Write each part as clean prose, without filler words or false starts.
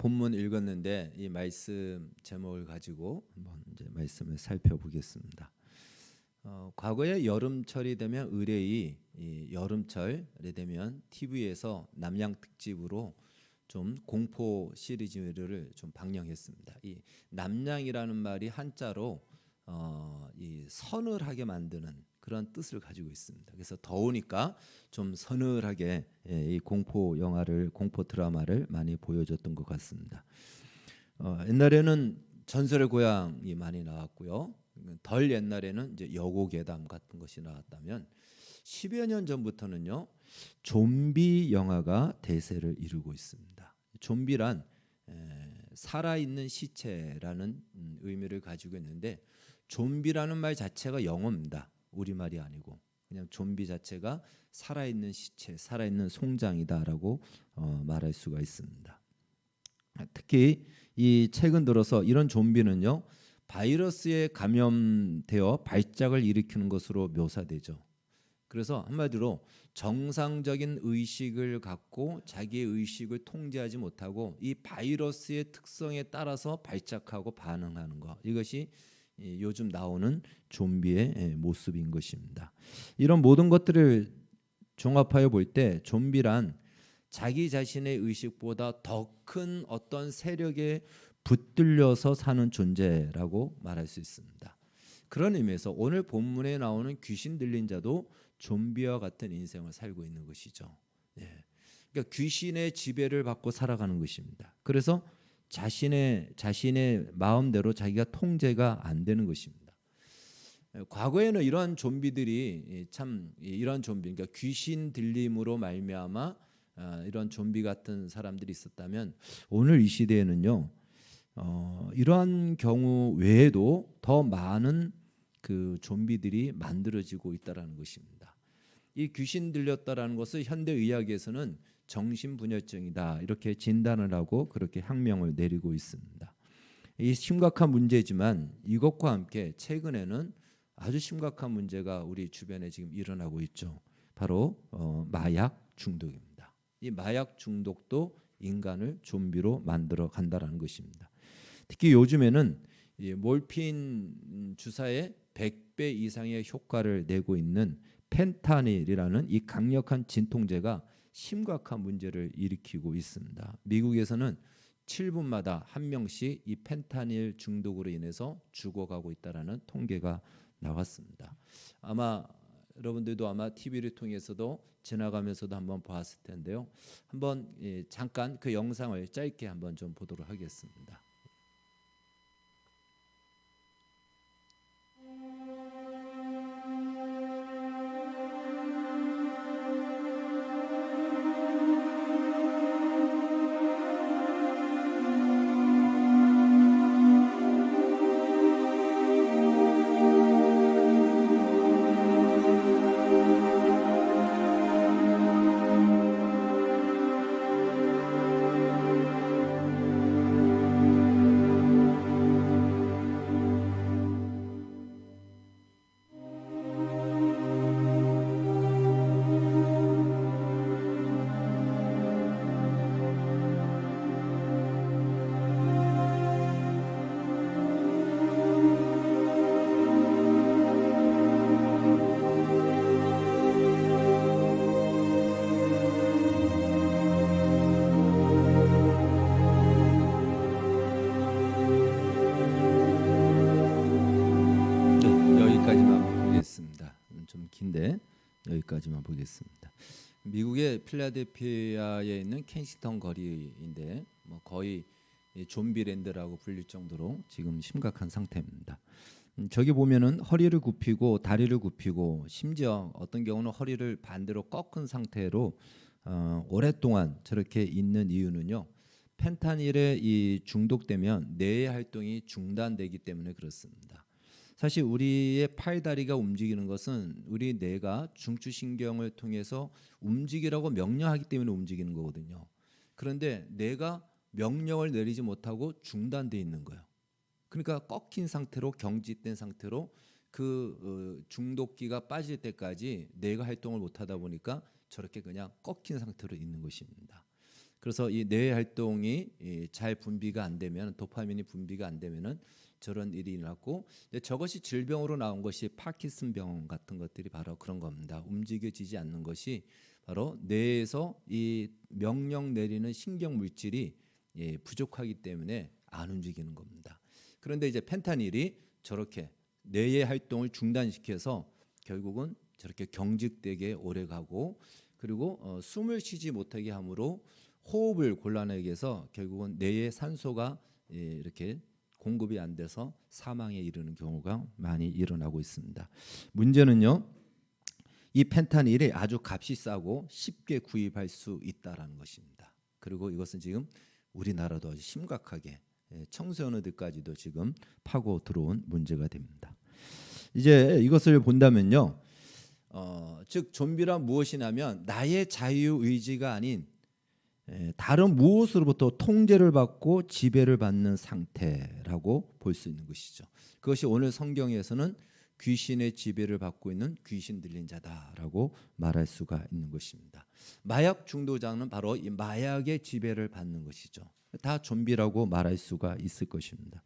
본문 읽었는데 이 말씀 제목을 가지고 한번 이제 말씀을 살펴보겠습니다. 과거에 여름철이 되면 의뢰이 이 여름철이 되면 TV에서 남양 특집으로 좀 공포 시리즈를 좀 방영했습니다. 이 남양이라는 말이 한자로 이 서늘하게 만드는 그런 뜻을 가지고 있습니다. 그래서 더우니까 좀 서늘하게 이 공포 영화를 공포 드라마를 많이 보여줬던 것 같습니다. 옛날에는 전설의 고향이 많이 나왔고요. 덜 옛날에는 이제 여고괴담 같은 것이 나왔다면 10여 년 전부터는요 좀비 영화가 대세를 이루고 있습니다. 좀비란 살아있는 시체라는 의미를 가지고 있는데 좀비라는 말 자체가 영어입니다. 우리말이 아니고 그냥 좀비 자체가 살아있는 시체, 살아있는 송장이다라고 말할 수가 있습니다. 특히 이 최근 들어서 이런 좀비는요 바이러스에 감염되어 발작을 일으키는 것으로 묘사되죠. 그래서 한마디로 정상적인 의식을 갖고 자기의 의식을 통제하지 못하고 이 바이러스의 특성에 따라서 발작하고 반응하는 것, 이것이 요즘 나오는 좀비의 모습인 것입니다. 이런 모든 것들을 종합하여 볼 때 좀비란 자기 자신의 의식보다 더 큰 어떤 세력에 붙들려서 사는 존재라고 말할 수 있습니다. 그런 의미에서 오늘 본문에 나오는 귀신 들린 자도 좀비와 같은 인생을 살고 있는 것이죠. 그러니까 귀신의 지배를 받고 살아가는 것입니다. 그래서 자신의 마음대로 자기가 통제가 안 되는 것입니다. 과거에는 이러한 좀비들이 참 이런 좀비, 그러니까 귀신 들림으로 말미암아 이런 좀비 같은 사람들이 있었다면 오늘 이 시대에는요 이러한 경우 외에도 더 많은 그 좀비들이 만들어지고 있다라는 것입니다. 이 귀신 들렸다라는 것을 현대 의학에서는 정신분열증이다 이렇게 진단을 하고 그렇게 항명을 내리고 있습니다. 이 심각한 문제지만 이것과 함께 최근에는 아주 심각한 문제가 우리 주변에 지금 일어나고 있죠. 바로 마약 중독입니다. 이 마약 중독도 인간을 좀비로 만들어 간다라는 것입니다. 특히 요즘에는 이 몰핀 주사에 100배 이상의 효과를 내고 있는 펜타닐이라는 이 강력한 진통제가 심각한 문제를 일으키고 있습니다. 미국에서는 7분마다 한 명씩 이 펜타닐 중독으로 인해서 죽어가고 있다라는 통계가 나왔습니다. 아마 여러분들도 아마 TV를 통해서도 지나가면서도 한번 보았을 텐데요. 한번 잠깐 그 영상을 짧게 한번 좀 보도록 하겠습니다. 여기까지만 보겠습니다. 좀 긴데 여기까지만 보겠습니다. 미국의 필라델피아에 있는 켄시턴 거리인데 뭐 거의 좀비랜드라고 불릴 정도로 지금 심각한 상태입니다. 저기 보면은 허리를 굽히고 다리를 굽히고 심지어 어떤 경우는 허리를 반대로 꺾은 상태로 오랫동안 저렇게 있는 이유는요. 펜타닐에 이 중독되면 뇌의 활동이 중단되기 때문에 그렇습니다. 사실 우리의 팔다리가 움직이는 것은 우리 뇌가 중추신경을 통해서 움직이라고 명령하기 때문에 움직이는 거거든요. 그런데 뇌가 명령을 내리지 못하고 중단되어 있는 거예요. 그러니까 꺾인 상태로 경직된 상태로 그 중독기가 빠질 때까지 뇌가 활동을 못하다 보니까 저렇게 그냥 꺾인 상태로 있는 것입니다. 그래서 이 뇌 활동이 잘 분비가 안 되면 도파민이 분비가 안 되면은 저런 일이 일어났고 저것이 질병으로 나온 것이 파킨슨 병 같은 것들이 바로 그런 겁니다. 움직여지지 않는 것이 바로 뇌에서 이 명령 내리는 신경 물질이 부족하기 때문에 안 움직이는 겁니다. 그런데 이제 펜타닐이 저렇게 뇌의 활동을 중단시켜서 결국은 저렇게 경직되게 오래 가고 그리고 숨을 쉬지 못하게 함으로 호흡을 곤란하게 해서 결국은 뇌에 산소가 이렇게 공급이 안 돼서 사망에 이르는 경우가 많이 일어나고 있습니다. 문제는요, 이 펜타닐이 아주 값이 싸고 쉽게 구입할 수 있다라는 것입니다. 그리고 이것은 지금 우리나라도 아주 심각하게 청소년들까지도 지금 파고 들어온 문제가 됩니다. 이제 이것을 본다면요, 즉 좀비란 무엇이냐면 나의 자유 의지가 아닌 다른 무엇으로부터 통제를 받고 지배를 받는 상태라고 볼 수 있는 것이죠. 그것이 오늘 성경에서는 귀신의 지배를 받고 있는 귀신 들린 자다라고 말할 수가 있는 것입니다. 마약 중독자는 바로 이 마약의 지배를 받는 것이죠. 다 좀비라고 말할 수가 있을 것입니다.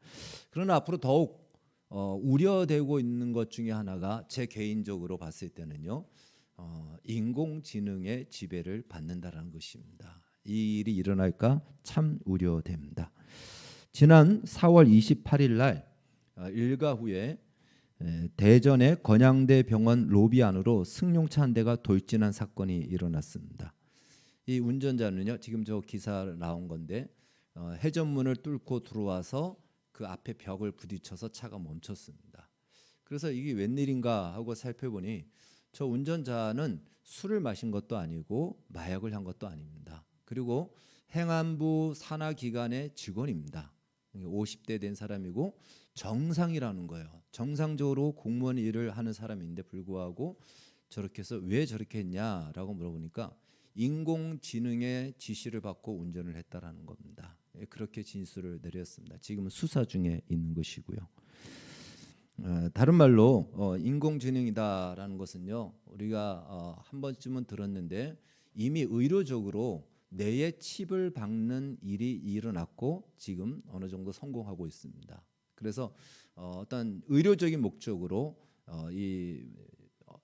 그러나 앞으로 더욱 우려되고 있는 것 중에 하나가 제 개인적으로 봤을 때는요, 인공지능의 지배를 받는다라는 것입니다. 이 일이 일어날까 참 우려됩니다. 지난 4월 28일 날 일가 후에 대전의 건양대 병원 로비 안으로 승용차 한 대가 돌진한 사건이 일어났습니다. 이 운전자는요, 지금 저 기사 나온 건데 해전문을 뚫고 들어와서 그 앞에 벽을 부딪혀서 차가 멈췄습니다. 그래서 이게 웬일인가 하고 살펴보니 저 운전자는 술을 마신 것도 아니고 마약을 한 것도 아닙니다. 그리고 행안부 산하기관의 직원입니다. 50대 된 사람이고 정상이라는 거예요. 정상적으로 공무원 일을 하는 사람인데 불구하고 저렇게 해서 왜 저렇게 했냐라고 물어보니까 인공지능의 지시를 받고 운전을 했다라는 겁니다. 그렇게 진술을 내렸습니다. 지금은 수사 중에 있는 것이고요. 다른 말로 인공지능이다라는 것은요, 우리가 한 번쯤은 들었는데 이미 의료적으로 뇌에 칩을 박는 일이 일어났고 지금 어느 정도 성공하고 있습니다. 그래서 어떤 의료적인 목적으로 이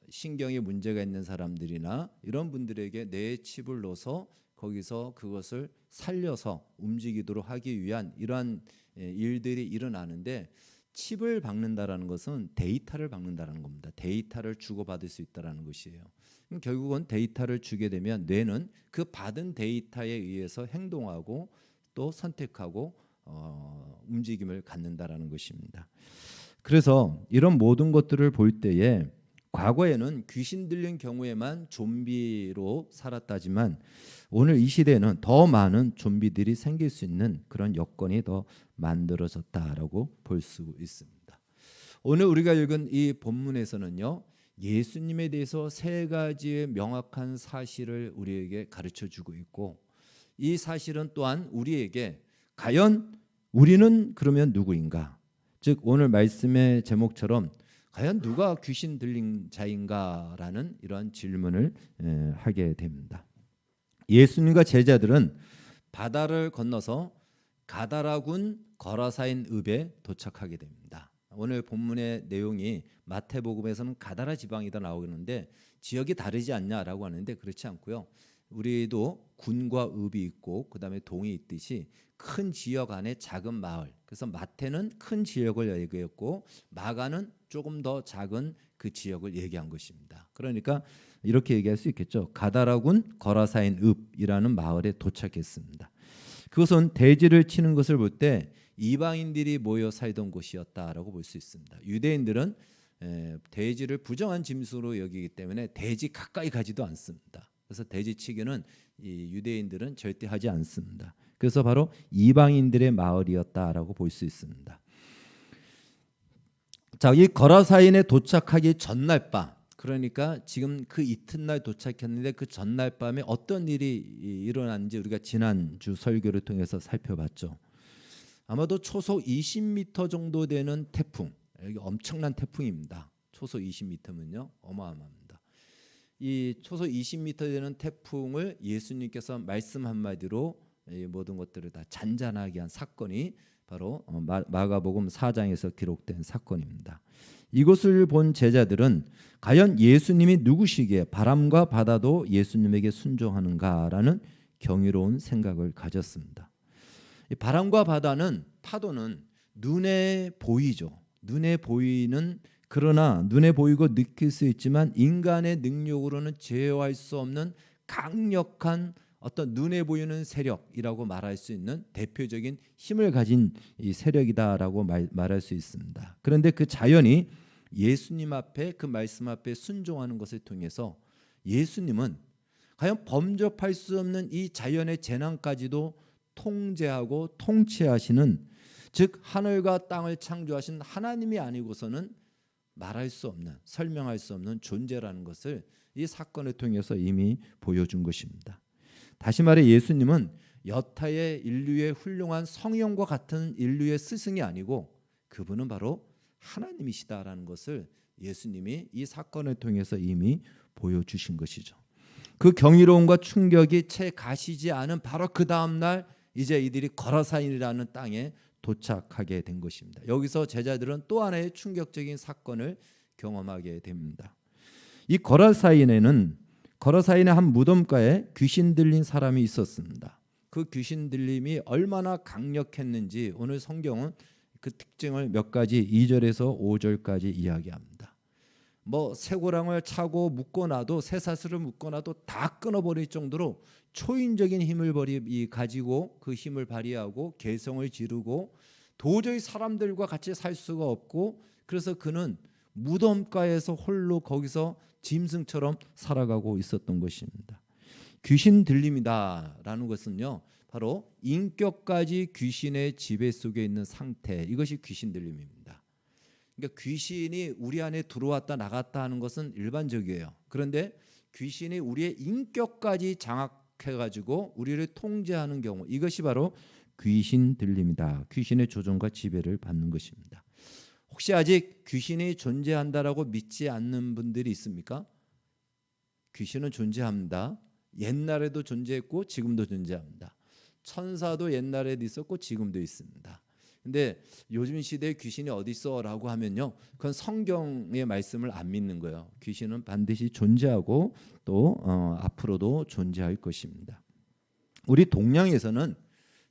신경에 문제가 있는 사람들이나 이런 분들에게 뇌에 칩을 넣어서 거기서 그것을 살려서 움직이도록 하기 위한 이러한 일들이 일어나는데 칩을 박는다라는 것은 데이터를 박는다라는 겁니다. 데이터를 주고받을 수 있다라는 것이에요. 그럼 결국은 데이터를 주게 되면 뇌는 그 받은 데이터에 의해서 행동하고 또 선택하고 움직임을 갖는다라는 것입니다. 그래서 이런 모든 것들을 볼 때에 과거에는 귀신 들린 경우에만 좀비로 살았다지만 오늘 이 시대에는 더 많은 좀비들이 생길 수 있는 그런 여건이 더 만들어졌다라고 볼 수 있습니다. 오늘 우리가 읽은 이 본문에서는요, 예수님에 대해서 세 가지의 명확한 사실을 우리에게 가르쳐주고 있고 이 사실은 또한 우리에게 과연 우리는 그러면 누구인가? 즉 오늘 말씀의 제목처럼 과연 누가 귀신 들린 자인가라는 이러한 질문을 하게 됩니다. 예수님과 제자들은 바다를 건너서 가다라군 거라사인 읍에 도착하게 됩니다. 오늘 본문의 내용이 마태복음에서는 가다라 지방이다 나오는데 지역이 다르지 않냐라고 하는데 그렇지 않고요. 우리도 군과 읍이 있고 그다음에 동이 있듯이 큰 지역 안에 작은 마을. 그래서 마태는 큰 지역을 얘기했고 마가는 조금 더 작은 그 지역을 얘기한 것입니다. 그러니까 이렇게 얘기할 수 있겠죠. 가다라군 거라사인 읍이라는 마을에 도착했습니다. 그것은 대지를 치는 것을 볼 때 이방인들이 모여 살던 곳이었다라고 볼 수 있습니다. 유대인들은 대지를 부정한 짐승으로 여기기 때문에 대지 가까이 가지도 않습니다. 그래서 대지치기는 이 유대인들은 절대 하지 않습니다. 그래서 바로 이방인들의 마을이었다라고 볼 수 있습니다. 자, 이 거라사인에 도착하기 전날 밤, 그러니까 지금 그 이튿날 도착했는데 그 전날 밤에 어떤 일이 일어났는지 우리가 지난주 설교를 통해서 살펴봤죠. 아마도 초속 20m 정도 되는 태풍, 여기 엄청난 태풍입니다. 초속 20m면요 어마어마합니다. 이 초속 20m 되는 태풍을 예수님께서 말씀 한마디로 이 모든 것들을 다 잔잔하게 한 사건이 바로 마가복음 4장에서 기록된 사건입니다. 이것을 본 제자들은 과연 예수님이 누구시기에 바람과 바다도 예수님에게 순종하는가라는 경이로운 생각을 가졌습니다. 이 바람과 바다는 파도는 눈에 보이죠. 눈에 보이는, 그러나 눈에 보이고 느낄 수 있지만 인간의 능력으로는 제어할 수 없는 강력한 어떤 눈에 보이는 세력이라고 말할 수 있는 대표적인 힘을 가진 이 세력이다라고 말할 수 있습니다. 그런데 그 자연이 예수님 앞에, 그 말씀 앞에 순종하는 것을 통해서 예수님은 과연 범접할 수 없는 이 자연의 재난까지도 통제하고 통치하시는, 즉 하늘과 땅을 창조하신 하나님이 아니고서는 말할 수 없는, 설명할 수 없는 존재라는 것을 이 사건을 통해서 이미 보여준 것입니다. 다시 말해 예수님은 여타의 인류의 훌륭한 성령과 같은 인류의 스승이 아니고 그분은 바로 하나님이시다라는 것을 예수님이 이 사건을 통해서 이미 보여주신 것이죠. 그 경이로움과 충격이 채 가시지 않은 바로 그 다음 날 이제 이들이 거라사인이라는 땅에 도착하게 된 것입니다. 여기서 제자들은 또 하나의 충격적인 사건을 경험하게 됩니다. 이 거라사인의 한 무덤가에 귀신 들린 사람이 있었습니다. 그 귀신 들림이 얼마나 강력했는지 오늘 성경은 그 특징을 몇 가지 2절에서 5절까지 이야기합니다. 쇠고랑을 차고 묶어놔도, 쇠사슬을 묶어놔도 다 끊어버릴 정도로 초인적인 힘을 가지고 그 힘을 발휘하고 개성을 지르고 도저히 사람들과 같이 살 수가 없고, 그래서 그는 무덤가에서 홀로 거기서 짐승처럼 살아가고 있었던 것입니다. 귀신 들림이다라는 것은요, 바로 인격까지 귀신의 지배 속에 있는 상태, 이것이 귀신 들림입니다. 그러니까 귀신이 우리 안에 들어왔다 나갔다 하는 것은 일반적이에요. 그런데 귀신이 우리의 인격까지 장악해가지고 우리를 통제하는 경우, 이것이 바로 귀신 들림이다. 귀신의 조종과 지배를 받는 것입니다. 혹시 아직 귀신이 존재한다라고 믿지 않는 분들이 있습니까? 귀신은 존재합니다. 옛날에도 존재했고 지금도 존재합니다. 천사도 옛날에도 있었고 지금도 있습니다. 근데 요즘 시대에 귀신이 어디 있어라고 하면요, 그건 성경의 말씀을 안 믿는 거예요. 귀신은 반드시 존재하고 또 앞으로도 존재할 것입니다. 우리 동양에서는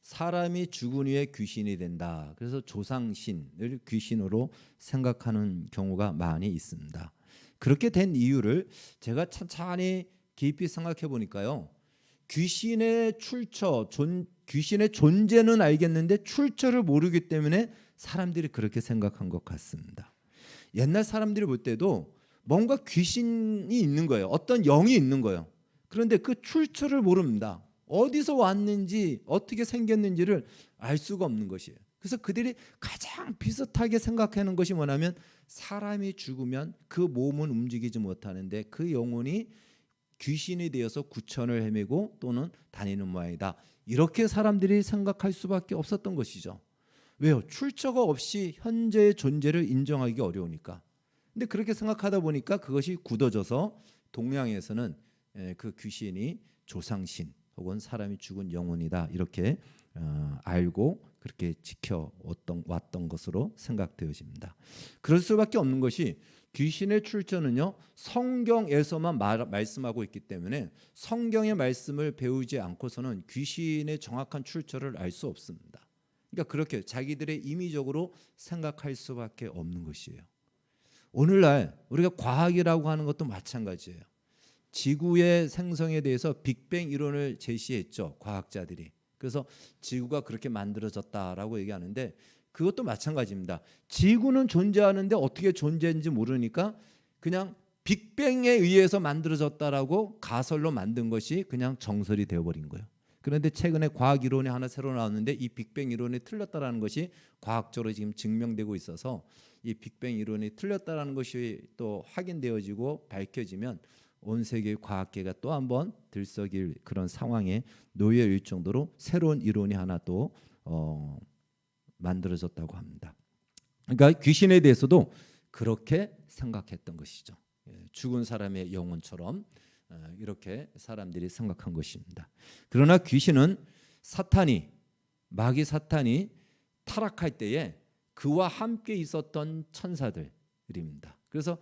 사람이 죽은 후에 귀신이 된다. 그래서 조상신을 귀신으로 생각하는 경우가 많이 있습니다. 그렇게 된 이유를 제가 찬찬히 깊이 생각해 보니까요, 귀신의 귀신의 존재는 알겠는데 출처를 모르기 때문에 사람들이 그렇게 생각한 것 같습니다. 옛날 사람들이 볼 때도 뭔가 귀신이 있는 거예요. 어떤 영이 있는 거예요. 그런데 그 출처를 모릅니다. 어디서 왔는지 어떻게 생겼는지를 알 수가 없는 것이에요. 그래서 그들이 가장 비슷하게 생각하는 것이 뭐냐면, 사람이 죽으면 그 몸은 움직이지 못하는데 그 영혼이 귀신이 되어서 구천을 헤매고 또는 다니는 모양이다. 이렇게 사람들이 생각할 수밖에 없었던 것이죠. 왜요? 출처가 없이 현재의 존재를 인정하기 어려우니까. 근데 그렇게 생각하다 보니까 그것이 굳어져서 동양에서는 그 귀신이 조상신 혹은 사람이 죽은 영혼이다, 이렇게 알고 그렇게 지켜왔던 것으로 생각되어집니다. 그럴 수밖에 없는 것이, 귀신의 출처는요 성경에서만 말씀하고 있기 때문에 성경의 말씀을 배우지 않고서는 귀신의 정확한 출처를 알 수 없습니다. 그러니까 그렇게 자기들의 임의적으로 생각할 수밖에 없는 것이에요. 오늘날 우리가 과학이라고 하는 것도 마찬가지예요. 지구의 생성에 대해서 빅뱅 이론을 제시했죠, 과학자들이. 그래서 지구가 그렇게 만들어졌다라고 얘기하는데 그것도 마찬가지입니다. 지구는 존재하는데 어떻게 존재했는지 모르니까 그냥 빅뱅에 의해서 만들어졌다라고 가설로 만든 것이 그냥 정설이 되어버린 거예요. 그런데 최근에 과학 이론이 하나 새로 나왔는데 이 빅뱅 이론이 틀렸다라는 것이 과학적으로 지금 증명되고 있어서, 이 빅뱅 이론이 틀렸다라는 것이 또 확인되어지고 밝혀지면 온 세계 과학계가 또 한번 들썩일 그런 상황에 놓여일 정도로 새로운 이론이 하나 또 만들어졌다고 합니다. 그러니까 귀신에 대해서도 그렇게 생각했던 것이죠. 죽은 사람의 영혼처럼 이렇게 사람들이 생각한 것입니다. 그러나 귀신은 마귀 사탄이 타락할 때에 그와 함께 있었던 천사들입니다. 그래서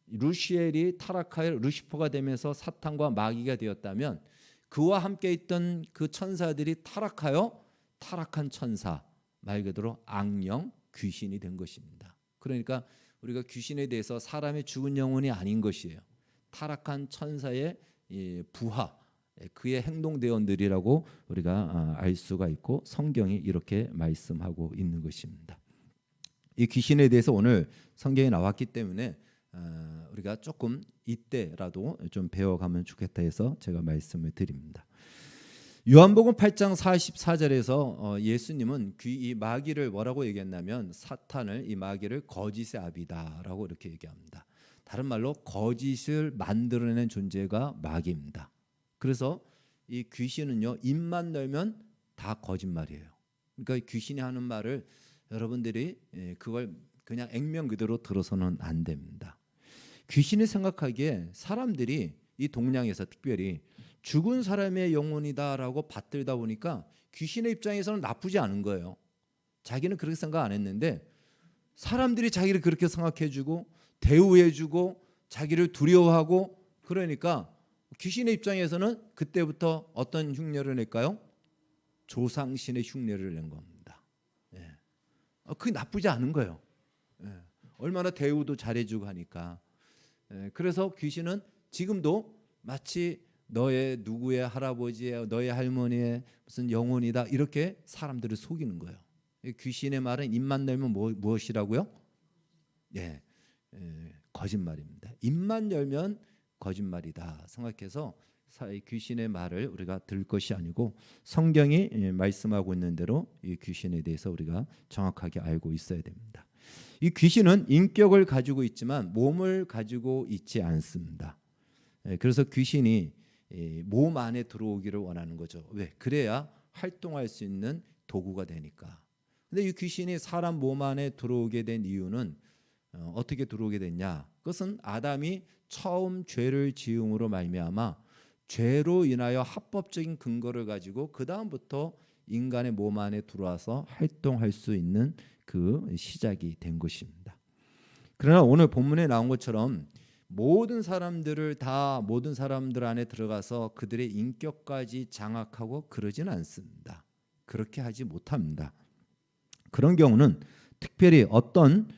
루시엘이 타락하여 루시퍼가 되면서 사탄과 마귀가 되었다면 그와 함께 있던 그 천사들이 타락하여 타락한 천사, 말 그대로 악령, 귀신이 된 것입니다. 그러니까 우리가 귀신에 대해서 사람의 죽은 영혼이 아닌 것이에요. 타락한 천사의 부하, 그의 행동대원들이라고 우리가 알 수가 있고 성경이 이렇게 말씀하고 있는 것입니다. 이 귀신에 대해서 오늘 성경에 나왔기 때문에 우리가 조금 이때라도 좀 배워가면 좋겠다 해서 제가 말씀을 드립니다. 요한복음 8장 44절에서 예수님은 이 마귀를 뭐라고 얘기했냐면 사탄을, 이 마귀를 거짓의 아비다라고 이렇게 얘기합니다. 다른 말로 거짓을 만들어낸 존재가 마귀입니다. 그래서 이 귀신은요, 입만 열면 다 거짓말이에요. 그러니까 귀신이 하는 말을 여러분들이 그걸 그냥 액면 그대로 들어서는 안 됩니다. 귀신이 생각하기에 사람들이 이 동양에서 특별히 죽은 사람의 영혼이다라고 받들다 보니까 귀신의 입장에서는 나쁘지 않은 거예요. 자기는 그렇게 생각 안 했는데 사람들이 자기를 그렇게 생각해주고 대우해주고 자기를 두려워하고 그러니까 귀신의 입장에서는 그때부터 어떤 흉내를 낼까요? 조상신의 흉내를 낸 겁니다. 그게 나쁘지 않은 거예요. 얼마나 대우도 잘해주고 하니까. 그래서 귀신은 지금도 마치 너의 누구의 할아버지의 너의 할머니의 무슨 영혼이다 이렇게 사람들을 속이는 거예요. 귀신의 말은 입만 열면 무엇이라고요? 거짓말입니다. 입만 열면 거짓말이다 생각해서 귀신의 말을 우리가 들을 것이 아니고 성경이 말씀하고 있는 대로 이 귀신에 대해서 우리가 정확하게 알고 있어야 됩니다. 이 귀신은 인격을 가지고 있지만 몸을 가지고 있지 않습니다. 그래서 귀신이 몸 안에 들어오기를 원하는 거죠. 왜? 그래야 활동할 수 있는 도구가 되니까. 근데 이 귀신이 사람 몸 안에 들어오게 된 이유는 어떻게 들어오게 됐냐? 그것은 아담이 처음 죄를 지음으로 말미암아 죄로 인하여 합법적인 근거를 가지고 그 다음부터 인간의 몸 안에 들어와서 활동할 수 있는 그 시작이 된 것입니다. 그러나 오늘 본문에 나온 것처럼 모든 사람들 안에 들어가서 그들의 인격까지 장악하고 그러지는 않습니다. 그렇게 하지 못합니다. 그런 경우는 특별히 어떤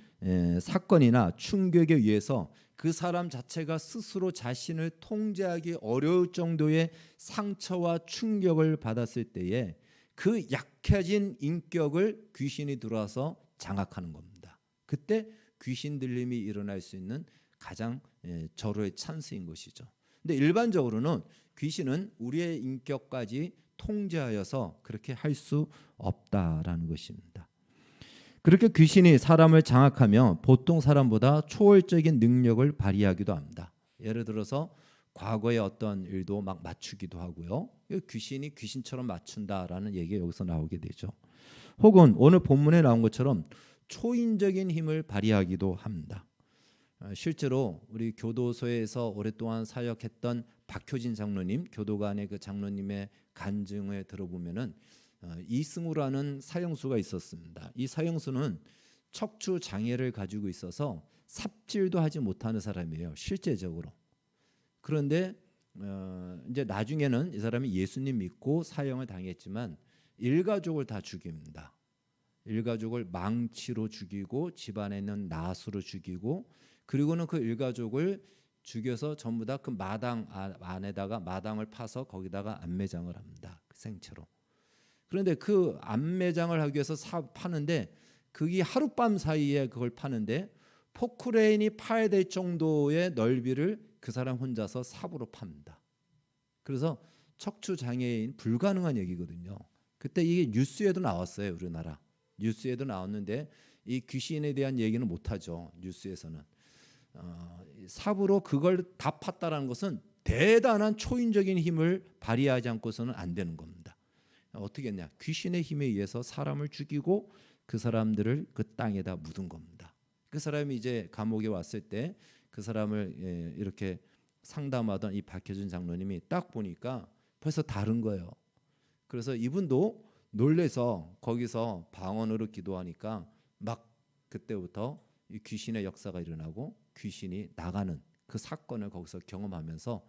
사건이나 충격에 의해서 그 사람 자체가 스스로 자신을 통제하기 어려울 정도의 상처와 충격을 받았을 때에 그 약해진 인격을 귀신이 들어와서 장악하는 겁니다. 그때 귀신 들림이 일어날 수 있는 가장 절호의 찬스인 것이죠. 근데 일반적으로는 귀신은 우리의 인격까지 통제하여서 그렇게 할 수 없다라는 것입니다. 그렇게 귀신이 사람을 장악하며 보통 사람보다 초월적인 능력을 발휘하기도 합니다. 예를 들어서 과거의 어떤 일도 막 맞추기도 하고요. 귀신이 귀신처럼 맞춘다라는 얘기가 여기서 나오게 되죠. 혹은 오늘 본문에 나온 것처럼 초인적인 힘을 발휘하기도 합니다. 실제로 우리 교도소에서 오랫동안 사역했던 박효진 장로님, 교도관의 그 장로님의 간증을 들어보면은 이승우라는 사형수가 있었습니다. 이 사형수는 척추 장애를 가지고 있어서 삽질도 하지 못하는 사람이에요. 실제적으로. 그런데 이제 나중에는 이 사람이 예수님 믿고 사형을 당했지만 일가족을 다 죽입니다. 일가족을 망치로 죽이고 집안에 있는 낫으로 죽이고 그리고는 그 일가족을 죽여서 전부 다 그 마당 안에다가 마당을 파서 거기다가 안매장을 합니다. 생채로. 그런데 그 안매장을 하기 위해서 파는데 그게 하룻밤 사이에 그걸 파는데 포크레인이 파야 될 정도의 넓이를 그 사람 혼자서 삽으로 팝니다. 그래서 척추 장애인 불가능한 얘기거든요. 그때 이게 뉴스에도 나왔어요. 우리나라 뉴스에도 나왔는데 이 귀신에 대한 얘기는 못하죠. 뉴스에서는 삽으로 그걸 다 팠다라는 것은 대단한 초인적인 힘을 발휘하지 않고서는 안 되는 겁니다. 어떻게 했냐? 귀신의 힘에 의해서 사람을 죽이고 그 사람들을 그 땅에다 묻은 겁니다. 그 사람이 이제 감옥에 왔을 때 그 사람을 이렇게 상담하던 이 박효준 장로님이 딱 보니까 벌써 다른 거예요. 그래서 이분도 놀래서 거기서 방언으로 기도하니까 막 그때부터 이 귀신의 역사가 일어나고 귀신이 나가는 그 사건을 거기서 경험하면서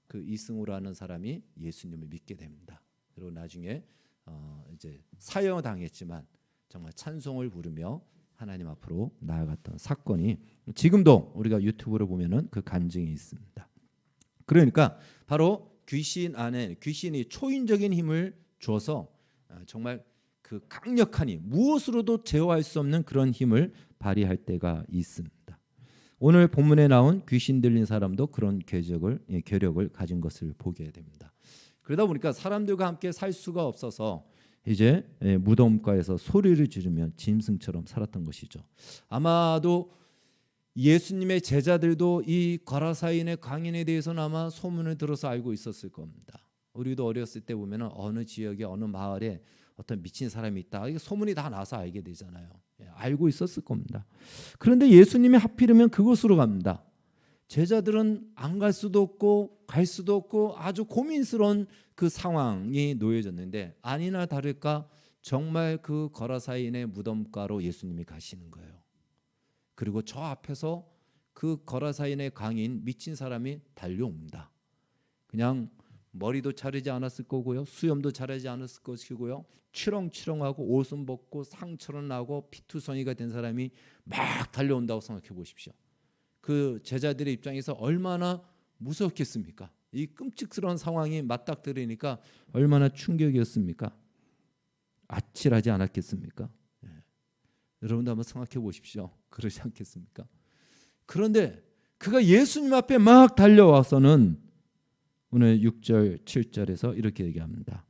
그 이승우라는 사람이 예수님을 믿게 됩니다. 그리고 나중에 이제 사형을 당했지만 정말 찬송을 부르며 하나님 앞으로 나아갔던 사건이 지금도 우리가 유튜브로 보면은 그 간증이 있습니다. 그러니까 바로 귀신 안에 귀신이 초인적인 힘을 줘서 정말 그 강력하니 무엇으로도 제어할 수 없는 그런 힘을 발휘할 때가 있습니다. 오늘 본문에 나온 귀신 들린 사람도 그런 계력을 가진 것을 보게 됩니다. 그러다 보니까 사람들과 함께 살 수가 없어서 이제 무덤가에서 소리를 지르며 짐승처럼 살았던 것이죠. 아마도 예수님의 제자들도 이 거라사인의 강인에 대해서는 아마 소문을 들어서 알고 있었을 겁니다. 우리도 어렸을 때 보면 어느 지역에 어느 마을에 어떤 미친 사람이 있다. 이게 소문이 다 나서 알게 되잖아요. 알고 있었을 겁니다. 그런데 예수님이 하필이면 그곳으로 갑니다. 제자들은 안 갈 수도 없고 갈 수도 없고 아주 고민스러운 그 상황이 놓여졌는데 아니나 다를까 정말 그 거라사인의 무덤가로 예수님이 가시는 거예요. 그리고 저 앞에서 그 거라사인의 강인 미친 사람이 달려옵니다. 그냥 머리도 자르지 않았을 거고요. 수염도 자르지 않았을 것이고요. 치렁치렁하고 옷은 벗고 상처는 나고 피투성이가 된 사람이 막 달려온다고 생각해 보십시오. 그 제자들의 입장에서 얼마나 무섭겠습니까? 이 끔찍스러운 상황이 맞닥뜨리니까 얼마나 충격이었습니까? 아찔하지 않았겠습니까? 여러분도 한번 생각해 보십시오. 그러지 않겠습니까? 그런데 그가 예수님 앞에 막 달려와서는 오늘 6절 7절에서 이렇게 얘기합니다.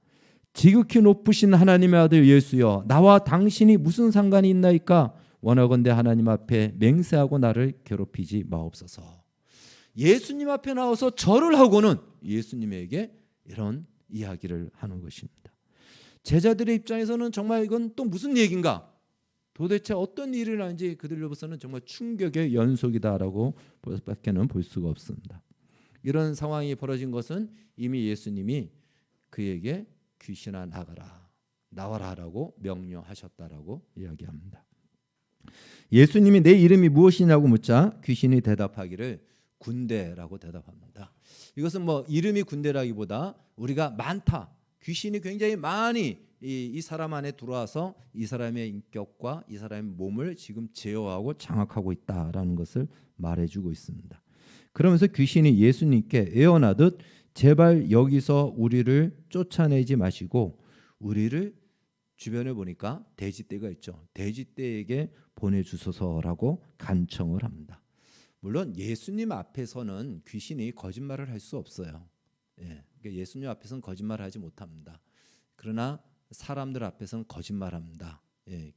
지극히 높으신 하나님의 아들 예수여 나와 당신이 무슨 상관이 있나이까 원하건대 하나님 앞에 맹세하고 나를 괴롭히지 마옵소서. 예수님 앞에 나와서 절을 하고는 예수님에게 이런 이야기를 하는 것입니다. 제자들의 입장에서는 정말 이건 또 무슨 얘기인가? 도대체 어떤 일이 일어나는지 그들로서는 정말 충격의 연속이다라고 밖에는 볼 수가 없습니다. 이런 상황이 벌어진 것은 이미 예수님이 그에게 귀신아 나와라라고 명령하셨다라고 이야기합니다. 예수님이 내 이름이 무엇이냐고 묻자 귀신이 대답하기를 군대라고 대답합니다. 이것은 뭐 이름이 군대라기보다 우리가 많다. 귀신이 굉장히 많이 이 사람 안에 들어와서 이 사람의 인격과 이 사람의 몸을 지금 제어하고 장악하고 있다라는 것을 말해주고 있습니다. 그러면서 귀신이 예수님께 애원하듯 제발 여기서 우리를 쫓아내지 마시고 우리를 주변에 보니까 돼지떼가 있죠. 돼지떼에게 보내주소서라고 간청을 합니다. 물론 예수님 앞에서는 귀신이 거짓말을 할 수 없어요. 그러니까 예수님 앞에서는 거짓말을 하지 못합니다. 그러나 사람들 앞에서는 거짓말합니다.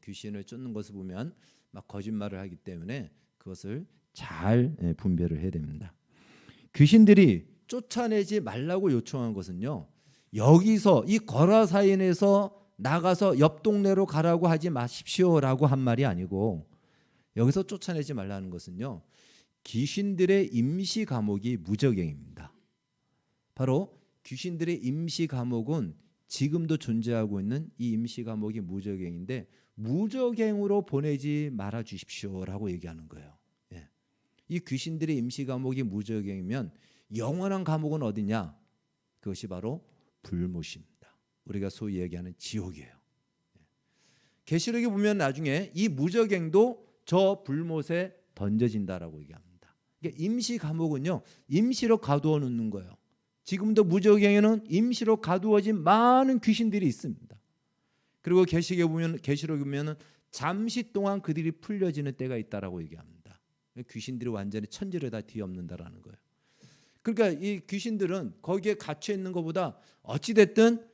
귀신을 쫓는 것을 보면 막 거짓말을 하기 때문에 그것을 잘 분별을 해야 됩니다. 귀신들이 쫓아내지 말라고 요청한 것은요. 여기서 이 거라사인에서 나가서 옆 동네로 가라고 하지 마십시오라고 한 말이 아니고 여기서 쫓아내지 말라는 것은요. 귀신들의 임시 감옥이 무저갱입니다. 바로 귀신들의 임시 감옥은 지금도 존재하고 있는 이 임시 감옥이 무저갱인데 무저갱으로 보내지 말아 주십시오라고 얘기하는 거예요. 이 귀신들의 임시 감옥이 무저갱이면 영원한 감옥은 어디냐? 그것이 바로 불못입니다. 우리가 소위 얘기하는 지옥이에요. 계시록에 보면 나중에 이 무저갱도 저 불못에 던져진다라고 얘기합니다. 그러니까 임시 감옥은요, 임시로 가두어 놓는 거예요. 지금도 무저갱에는 임시로 가두어진 많은 귀신들이 있습니다. 그리고 계시록에 보면 잠시 동안 그들이 풀려지는 때가 있다라고 얘기합니다. 귀신들이 완전히 천지를 다 뒤엎는다라는 거예요. 그러니까 이 귀신들은 거기에 갇혀 있는 것보다 어찌 됐든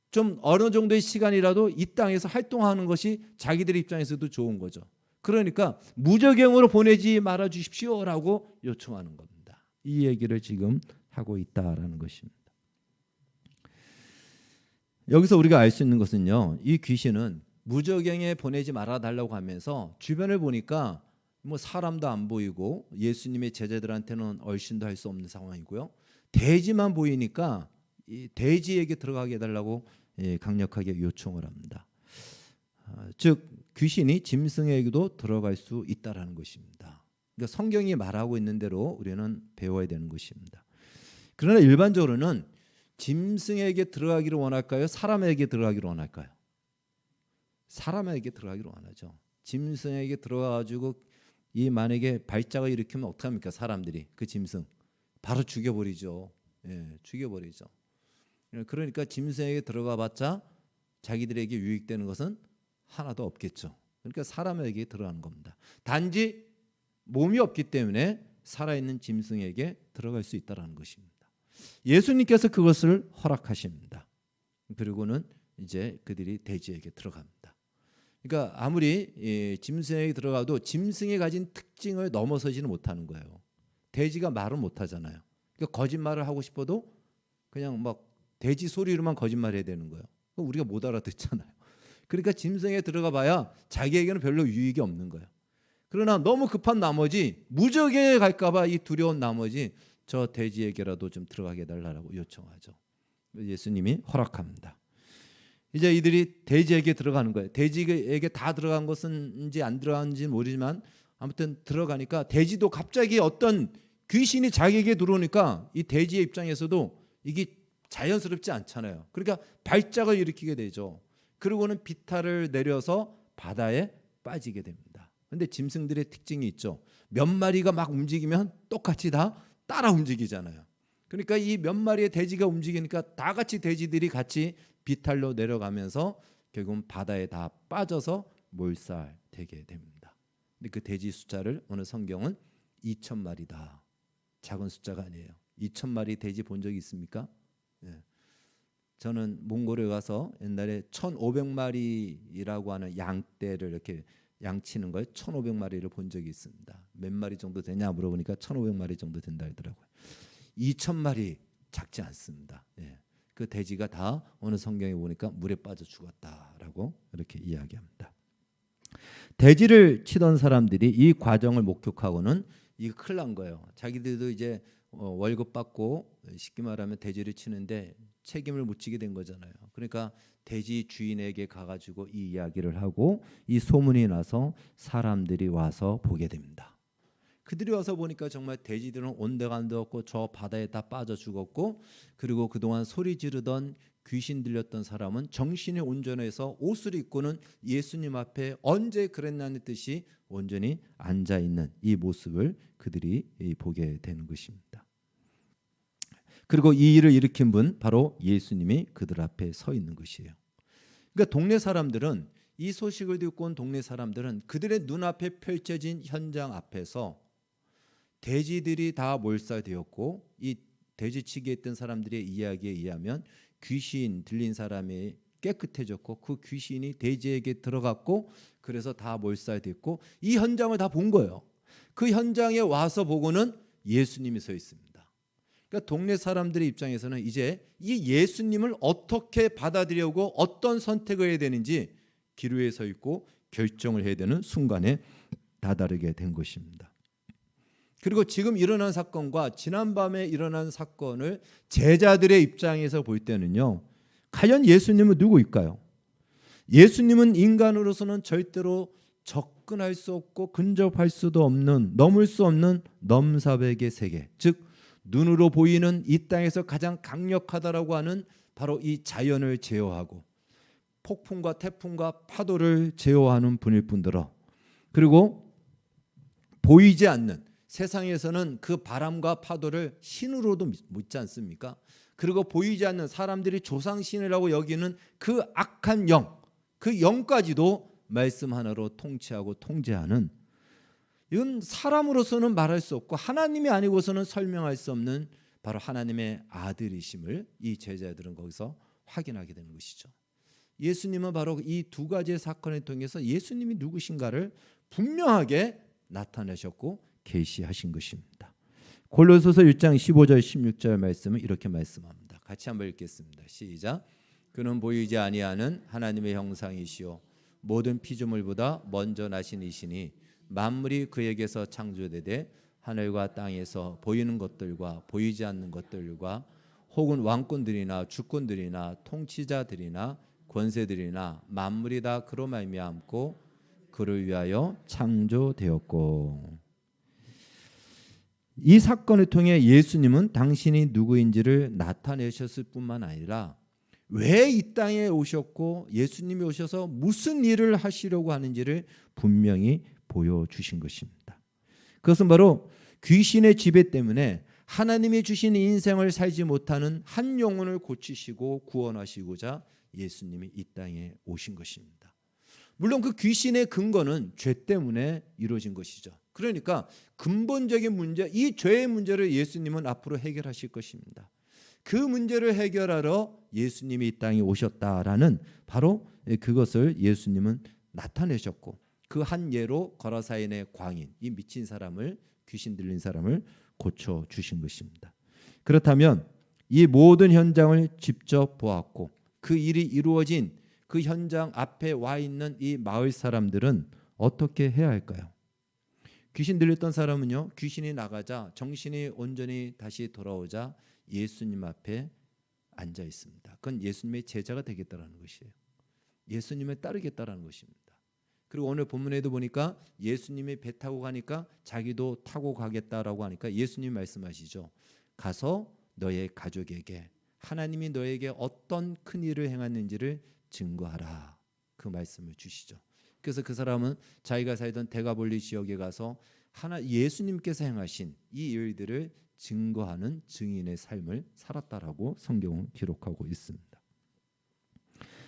좀 어느 정도의 시간이라도 이 땅에서 활동하는 것이 자기들 입장에서도 좋은 거죠. 그러니까 무저갱으로 보내지 말아 주십시오라고 요청하는 겁니다. 이 얘기를 지금 하고 있다라는 것입니다. 여기서 우리가 알 수 있는 것은요. 이 귀신은 무저갱에 보내지 말아 달라고 하면서 주변을 보니까 뭐 사람도 안 보이고 예수님의 제자들한테는 얼씬도 할 수 없는 상황이고요. 돼지만 보이니까 이 돼지에게 들어가게 해달라고 강력하게 요청을 합니다. 즉 귀신이 짐승에게도 들어갈 수 있다라는 것입니다. 그러니까 성경이 말하고 있는 대로 우리는 배워야 되는 것입니다. 그러나 일반적으로는 짐승에게 들어가기를 원할까요? 사람에게 들어가기를 원할까요? 사람에게 들어가기를 원하죠. 짐승에게 들어가가지고 이 만약에 발작을 일으키면 어떡합니까? 사람들이 그 짐승 바로 죽여버리죠. 죽여버리죠. 그러니까 짐승에게 들어가봤자 자기들에게 유익되는 것은 하나도 없겠죠. 그러니까 사람에게 들어가는 겁니다. 단지 몸이 없기 때문에 살아있는 짐승에게 들어갈 수 있다는 것입니다. 예수님께서 그것을 허락하십니다. 그리고는 이제 그들이 돼지에게 들어갑니다. 그러니까 아무리 짐승에게 들어가도 짐승이 가진 특징을 넘어서지는 못하는 거예요. 돼지가 말은 못하잖아요. 그러니까 거짓말을 하고 싶어도 그냥 막 돼지 소리로만 거짓말해야 되는 거예요. 우리가 못 알아듣잖아요. 그러니까 짐승에 들어가 봐야 자기에게는 별로 유익이 없는 거예요. 그러나 너무 급한 나머지 무적에 갈까 봐 이 두려운 나머지 저 돼지에게라도 좀 들어가게 해달라고 요청하죠. 예수님이 허락합니다. 이제 이들이 돼지에게 들어가는 거예요. 돼지에게 다 들어간 것인지 안 들어간지 모르지만 아무튼 들어가니까 돼지도 갑자기 어떤 귀신이 자기에게 들어오니까 이 돼지의 입장에서도 이게 자연스럽지 않잖아요. 그러니까 발작을 일으키게 되죠. 그리고는 비탈을 내려서 바다에 빠지게 됩니다. 그런데 짐승들의 특징이 있죠. 몇 마리가 막 움직이면 똑같이 다 따라 움직이잖아요. 그러니까 이 몇 마리의 돼지가 움직이니까 다 같이 돼지들이 같이 비탈로 내려가면서 결국은 바다에 다 빠져서 몰살되게 됩니다. 근데 그 돼지 숫자를 오늘 성경은 2,000마리다. 작은 숫자가 아니에요. 2,000마리 돼지 본 적이 있습니까? 저는 몽골에 가서 옛날에 1,500마리라고 하는 양떼를 이렇게 양치는 걸 1,500마리를 본 적이 있습니다. 몇 마리 정도 되냐 물어보니까 1,500마리 정도 된다 하더라고요. 2,000마리 작지 않습니다. 그 돼지가 다 어느 성경에 보니까 물에 빠져 죽었다라고 이렇게 이야기합니다. 돼지를 치던 사람들이 이 과정을 목격하고는 이거 큰일 난 거예요. 자기들도 이제 월급 받고 쉽게 말하면 돼지를 치는데 책임을 못 지게 된 거잖아요. 그러니까 돼지 주인에게 가가지고 이 이야기를 하고 이 소문이 나서 사람들이 와서 보게 됩니다. 그들이 와서 보니까 정말 돼지들은 온데간데 없고 저 바다에 다 빠져 죽었고, 그리고 그동안 소리 지르던 귀신 들렸던 사람은 정신이 온전해서 옷을 입고는 예수님 앞에 언제 그랬냐는 듯이 온전히 앉아있는 이 모습을 그들이 보게 되는 것입니다. 그리고 이 일을 일으킨 분 바로 예수님이 그들 앞에 서 있는 것이에요. 그러니까 동네 사람들은, 이 소식을 듣고 온 동네 사람들은 그들의 눈앞에 펼쳐진 현장 앞에서 돼지들이 다 몰살되었고, 이 돼지치기에 있던 사람들의 이야기에 의하면 귀신 들린 사람이 깨끗해졌고 그 귀신이 돼지에게 들어갔고 그래서 다 몰살됐고, 이 현장을 다 본 거예요. 그 현장에 와서 보고는 예수님이 서 있습니다. 그러니까 동네 사람들의 입장에서는 이제 이 예수님을 어떻게 받아들이려고 어떤 선택을 해야 되는지 기로에 서 있고 결정을 해야 되는 순간에 다다르게 된 것입니다. 그리고 지금 일어난 사건과 지난밤에 일어난 사건을 제자들의 입장에서 볼 때는요, 과연 예수님은 누구일까요? 예수님은 인간으로서는 절대로 접근할 수 없고 근접할 수도 없는, 넘을 수 없는 넘사벽의 세계, 즉 눈으로 보이는 이 땅에서 가장 강력하다라고 하는 바로 이 자연을 제어하고 폭풍과 태풍과 파도를 제어하는 분일 뿐더러, 그리고 보이지 않는, 세상에서는 그 바람과 파도를 신으로도 믿지 않습니까? 그리고 보이지 않는, 사람들이 조상신이라고 여기는 그 악한 영, 그 영까지도 말씀 하나로 통치하고 통제하는, 이건 사람으로서는 말할 수 없고 하나님이 아니고서는 설명할 수 없는 바로 하나님의 아들이심을 이 제자들은 거기서 확인하게 되는 것이죠. 예수님은 바로 이 두 가지의 사건을 통해서 예수님이 누구신가를 분명하게 나타내셨고 계시하신 것입니다. 골로새서 1장 15절 16절 말씀은 이렇게 말씀합니다. 같이 한번 읽겠습니다. 시작. 그는 보이지 아니하는 하나님의 형상이시요 모든 피조물보다 먼저 나신 이시니 만물이 그에게서 창조되되 하늘과 땅에서 보이는 것들과 보이지 않는 것들과 혹은 왕권들이나 주권들이나 통치자들이나 권세들이나 만물이 다 그로 말미암고 그를 위하여 창조되었고. 이 사건을 통해 예수님은 당신이 누구인지를 나타내셨을 뿐만 아니라 왜 이 땅에 오셨고 예수님이 오셔서 무슨 일을 하시려고 하는지를 분명히 보여주신 것입니다. 그것은 바로 귀신의 지배 때문에 하나님이 주신 인생을 살지 못하는 한 영혼을 고치시고 구원하시고자 예수님이 이 땅에 오신 것입니다. 물론 그 귀신의 근거는 죄 때문에 이루어진 것이죠. 그러니까 근본적인 문제, 이 죄의 문제를 예수님은 앞으로 해결하실 것입니다. 그 문제를 해결하러 예수님이 이 땅에 오셨다라는 바로 그것을 예수님은 나타내셨고, 그 한 예로 거라사인의 광인, 이 미친 사람을, 귀신 들린 사람을 고쳐 주신 것입니다. 그렇다면 이 모든 현장을 직접 보았고 그 일이 이루어진 그 현장 앞에 와 있는 이 마을 사람들은 어떻게 해야 할까요? 귀신 들렸던 사람은요, 귀신이 나가자 정신이 온전히 다시 돌아오자 예수님 앞에 앉아 있습니다. 그건 예수님의 제자가 되겠다라는 것이에요. 예수님을 따르겠다라는 것입니다. 그리고 오늘 본문에도 보니까 예수님이 배 타고 가니까 자기도 타고 가겠다라고 하니까 예수님이 말씀하시죠. 가서 너의 가족에게 하나님이 너에게 어떤 큰 일을 행했는지를 증거하라. 그 말씀을 주시죠. 그래서 그 사람은 자기가 살던 데가볼리 지역에 가서 예수님께서 행하신 이 일들을 증거하는 증인의 삶을 살았다라고 성경은 기록하고 있습니다.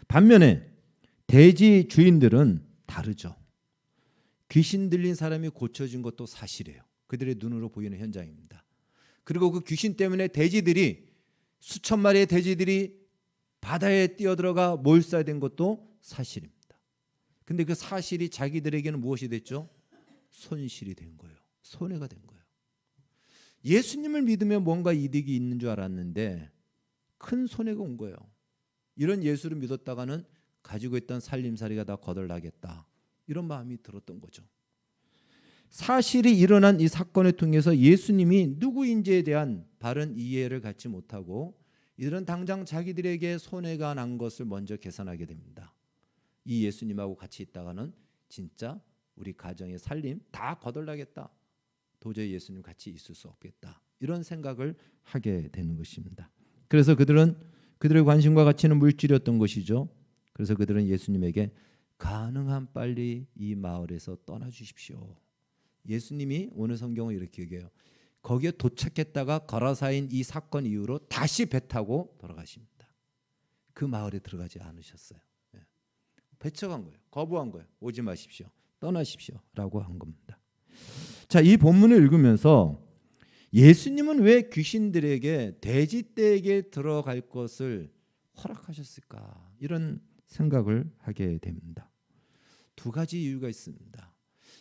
반면에 대지 주인들은 다르죠. 귀신 들린 사람이 고쳐진 것도 사실이에요. 그들의 눈으로 보이는 현장입니다. 그리고 그 귀신 때문에 돼지들이, 수천 마리의 돼지들이 바다에 뛰어들어가 몰살된 것도 사실입니다. 근데 그 사실이 자기들에게는 무엇이 됐죠? 손실이 된 거예요. 손해가 된 거예요. 예수님을 믿으면 뭔가 이득이 있는 줄 알았는데 큰 손해가 온 거예요. 이런 예수를 믿었다가는 가지고 있던 살림살이가 다 거덜나겠다, 이런 마음이 들었던 거죠. 사실이 일어난 이 사건을 통해서 예수님이 누구인지에 대한 바른 이해를 갖지 못하고 이들은 당장 자기들에게 손해가 난 것을 먼저 계산하게 됩니다. 이 예수님하고 같이 있다가는 진짜 우리 가정의 살림 다 거덜나겠다, 도저히 예수님 같이 있을 수 없겠다, 이런 생각을 하게 되는 것입니다. 그래서 그들의 관심과 가치는 물질이었던 것이죠. 그래서 그들은 예수님에게 가능한 빨리 이 마을에서 떠나 주십시오. 예수님이 오늘 성경은 이렇게 얘기해요. 거기에 도착했다가 거라사인 이 사건 이후로 다시 배 타고 돌아가십니다. 그 마을에 들어가지 않으셨어요. 배척한 거예요. 거부한 거예요. 오지 마십시오. 떠나십시오 라고 한 겁니다. 자, 이 본문을 읽으면서 예수님은 왜 귀신들에게 돼지떼에게 들어갈 것을 허락하셨을까, 이런 생각을 하게 됩니다. 두 가지 이유가 있습니다.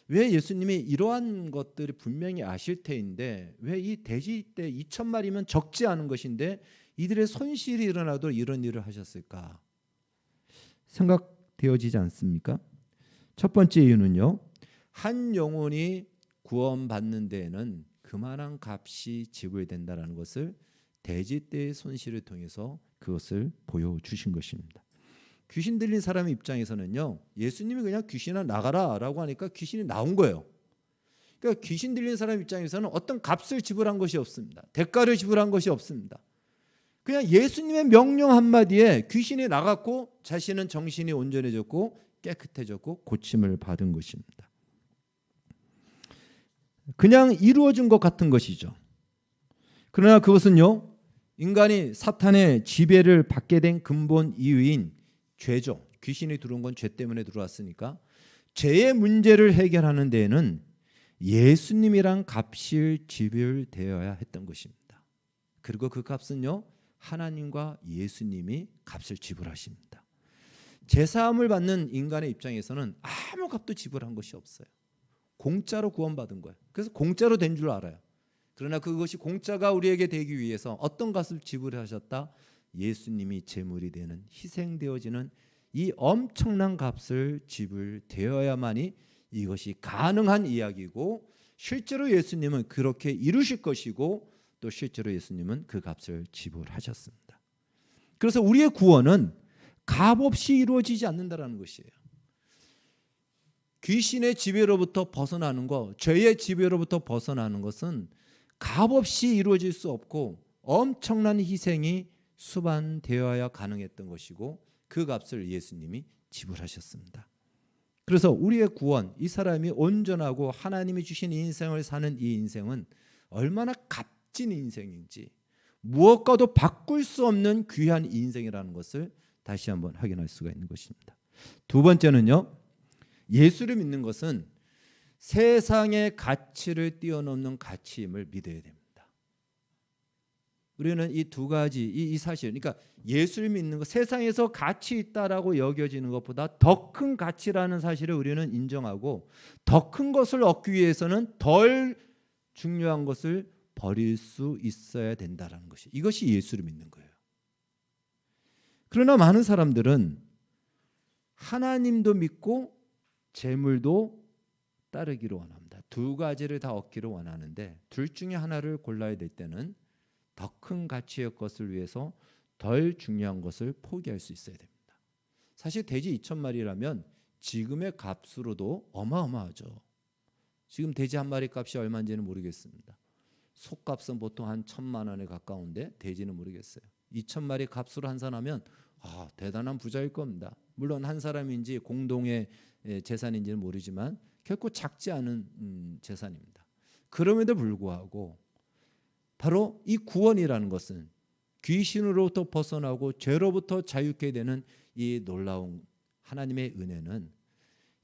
왜 예수님이 이러한 것들을 분명히 아실 테인데 왜 이 돼지떼 2,000마리면 적지 않은 것인데 이들의 손실이 일어나도 이런 일을 하셨을까 생각되어지지 않습니까? 첫 번째 이유는요, 한 영혼이 구원받는 데에는 그만한 값이 지불된다는 것을 돼지떼의 손실을 통해서 그것을 보여주신 것입니다. 귀신 들린 사람의 입장에서는요, 예수님이 그냥 귀신아 나가라 라고 하니까 귀신이 나온 거예요. 그러니까 귀신 들린 사람 입장에서는 어떤 값을 지불한 것이 없습니다. 대가를 지불한 것이 없습니다. 그냥 예수님의 명령 한마디에 귀신이 나갔고 자신은 정신이 온전해졌고 깨끗해졌고 고침을 받은 것입니다. 그냥 이루어진 것 같은 것이죠. 그러나 그것은요, 인간이 사탄의 지배를 받게 된 근본 이유인 죄죠. 귀신이 들어온 건 죄 때문에 들어왔으니까 죄의 문제를 해결하는 데에는 예수님이란 값이 지불되어야 했던 것입니다. 그리고 그 값은요, 하나님과 예수님이 값을 지불하십니다. 제사함을 받는 인간의 입장에서는 아무 값도 지불한 것이 없어요. 공짜로 구원받은 거예요. 그래서 공짜로 된 줄 알아요. 그러나 그것이 공짜가 우리에게 되기 위해서 어떤 값을 지불하셨다? 예수님이 제물이 되는, 희생되어지는 이 엄청난 값을 지불되어야만이 이것이 가능한 이야기고, 실제로 예수님은 그렇게 이루실 것이고 또 실제로 예수님은 그 값을 지불하셨습니다. 그래서 우리의 구원은 값 없이 이루어지지 않는다라는 것이에요. 귀신의 지배로부터 벗어나는 것, 죄의 지배로부터 벗어나는 것은 값 없이 이루어질 수 없고 엄청난 희생이 수반되어야 가능했던 것이고 그 값을 예수님이 지불하셨습니다. 그래서 우리의 구원, 이 사람이 온전하고 하나님이 주신 인생을 사는 이 인생은 얼마나 값진 인생인지, 무엇과도 바꿀 수 없는 귀한 인생이라는 것을 다시 한번 확인할 수가 있는 것입니다. 두 번째는요, 예수를 믿는 것은 세상의 가치를 뛰어넘는 가치임을 믿어야 됩니다. 우리는 이 두 가지, 이 사실, 그러니까 예수를 믿는 것, 세상에서 가치 있다라고 여겨지는 것보다 더 큰 가치라는 사실을 우리는 인정하고, 더 큰 것을 얻기 위해서는 덜 중요한 것을 버릴 수 있어야 된다라는 것이, 이것이 예수를 믿는 거예요. 그러나 많은 사람들은 하나님도 믿고 재물도 따르기를 원합니다. 두 가지를 다 얻기를 원하는데 둘 중에 하나를 골라야 될 때는 더 큰 가치의 것을 위해서 덜 중요한 것을 포기할 수 있어야 됩니다. 사실 돼지 2,000마리라면 지금의 값으로도 어마어마하죠. 지금 돼지 한 마리 값이 얼마인지는 모르겠습니다. 속값은 보통 한 1,000만 원에 가까운데 돼지는 모르겠어요. 2,000마리 값으로 환산하면 대단한 부자일 겁니다. 물론 한 사람인지 공동의 재산인지는 모르지만 결코 작지 않은 재산입니다. 그럼에도 불구하고 바로 이 구원이라는 것은 귀신으로부터 벗어나고 죄로부터 자유케 되는 이 놀라운 하나님의 은혜는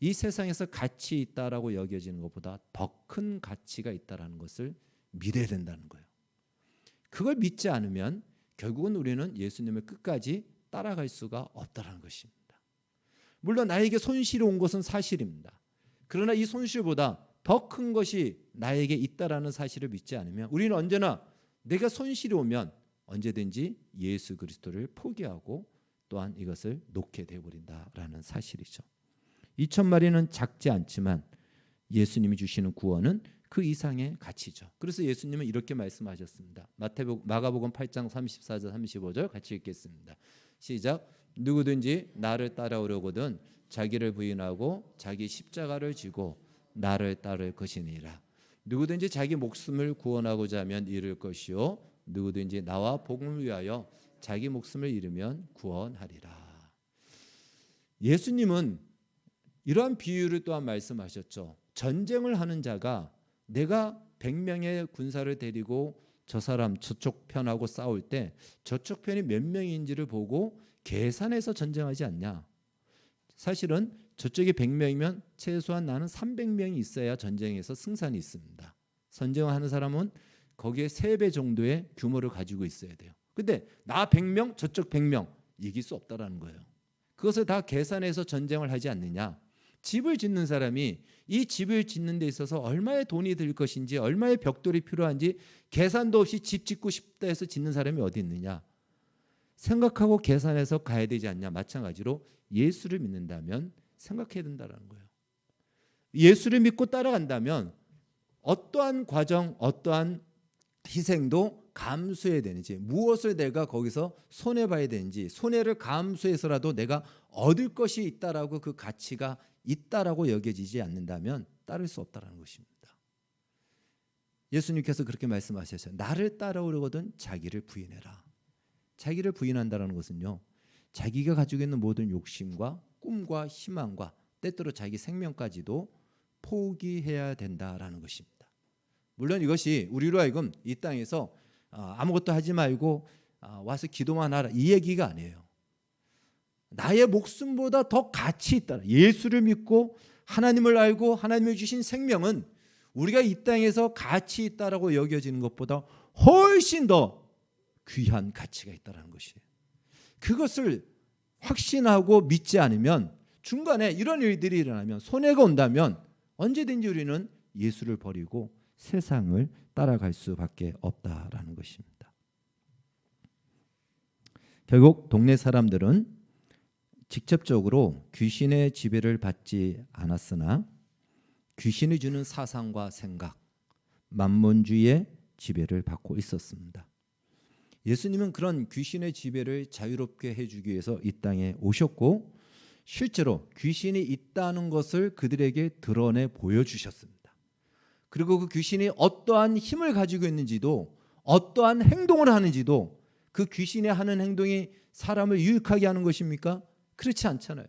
이 세상에서 가치 있다라고 여겨지는 것보다 더 큰 가치가 있다라는 것을 믿어야 된다는 거예요. 그걸 믿지 않으면 결국은 우리는 예수님을 끝까지 따라갈 수가 없다라는 것입니다. 물론 나에게 손실이 온 것은 사실입니다. 그러나 이 손실보다 더 큰 것이 나에게 있다라는 사실을 믿지 않으면 우리는 언제나 내가 손실이 오면 언제든지 예수 그리스도를 포기하고 또한 이것을 놓게 되어버린다라는 사실이죠. 2,000마리는 작지 않지만 예수님이 주시는 구원은 그 이상의 가치죠. 그래서 예수님은 이렇게 말씀하셨습니다. 마가복음 8장 34절 35절 같이 읽겠습니다. 시작. 누구든지 나를 따라오려거든 자기를 부인하고 자기 십자가를 지고 나를 따를 것이니라. 누구든지 자기 목숨을 구원하고자 하면 잃을 것이요 누구든지 나와 복음을 위하여 자기 목숨을 잃으면 구원하리라. 예수님은 이러한 비유를 또한 말씀하셨죠. 전쟁을 하는 자가 내가 100명의 군사를 데리고 저 사람 저쪽 편하고 싸울 때 저쪽 편이 몇 명인지를 보고 계산해서 전쟁하지 않냐. 사실은 저쪽이 100명이면 최소한 나는 300명이 있어야 전쟁에서 승산이 있습니다. 전쟁을 하는 사람은 거기에 3배 정도의 규모를 가지고 있어야 돼요. 근데 나 100명 저쪽 100명 이길 수 없다라는 거예요. 그것을 다 계산해서 전쟁을 하지 않느냐. 집을 짓는 사람이 이 집을 짓는 데 있어서 얼마의 돈이 들 것인지 얼마의 벽돌이 필요한지 계산도 없이 집 짓고 싶다 해서 짓는 사람이 어디 있느냐. 생각하고 계산해서 가야 되지 않냐. 마찬가지로 예수를 믿는다면 생각해야 된다는 거예요. 예수를 믿고 따라간다면 어떠한 과정, 어떠한 희생도 감수해야 되는지, 무엇을 내가 거기서 손해봐야 되는지, 손해를 감수해서라도 내가 얻을 것이 있다라고 그 가치가 있다라고 여겨지지 않는다면 따를 수 없다라는 것입니다. 예수님께서 그렇게 말씀하셨어요. 나를 따라오려거든 자기를 부인해라. 자기를 부인한다는 것은요, 자기가 가지고 있는 모든 욕심과 꿈과 희망과 때때로 자기 생명까지도 포기해야 된다라는 것입니다. 물론 이것이 우리로 하여금 이 땅에서 아무것도 하지 말고 와서 기도만 하라 이 얘기가 아니에요. 나의 목숨보다 더 가치 있다. 예수를 믿고 하나님을 알고 하나님이 주신 생명은 우리가 이 땅에서 가치 있다라고 여겨지는 것보다 훨씬 더 귀한 가치가 있다는 것이에요. 그것을 확신하고 믿지 않으면 중간에 이런 일들이 일어나면 손해가 온다면 언제든지 우리는 예수를 버리고 세상을 따라갈 수밖에 없다라는 것입니다. 결국 동네 사람들은 직접적으로 귀신의 지배를 받지 않았으나 귀신이 주는 사상과 생각, 만몬주의에 지배를 받고 있었습니다. 예수님은 그런 귀신의 지배를 자유롭게 해주기 위해서 이 땅에 오셨고 실제로 귀신이 있다는 것을 그들에게 드러내 보여주셨습니다. 그리고 그 귀신이 어떠한 힘을 가지고 있는지도 어떠한 행동을 하는지도 그 귀신이 하는 행동이 사람을 유익하게 하는 것입니까? 그렇지 않잖아요.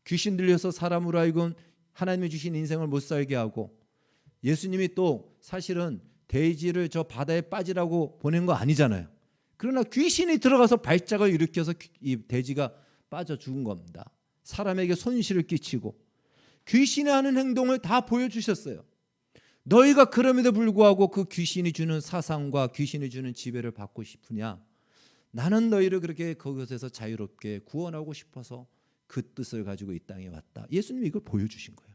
귀신 들려서 사람으로 하여금 하나님이 주신 인생을 못 살게 하고 예수님이 또 사실은 돼지를 저 바다에 빠지라고 보낸 거 아니잖아요. 그러나 귀신이 들어가서 발작을 일으켜서 이 돼지가 빠져 죽은 겁니다. 사람에게 손실을 끼치고 귀신이 하는 행동을 다 보여주셨어요. 너희가 그럼에도 불구하고 그 귀신이 주는 사상과 귀신이 주는 지배를 받고 싶으냐? 나는 너희를 그렇게 그것에서 자유롭게 구원하고 싶어서 그 뜻을 가지고 이 땅에 왔다. 예수님이 이걸 보여주신 거예요.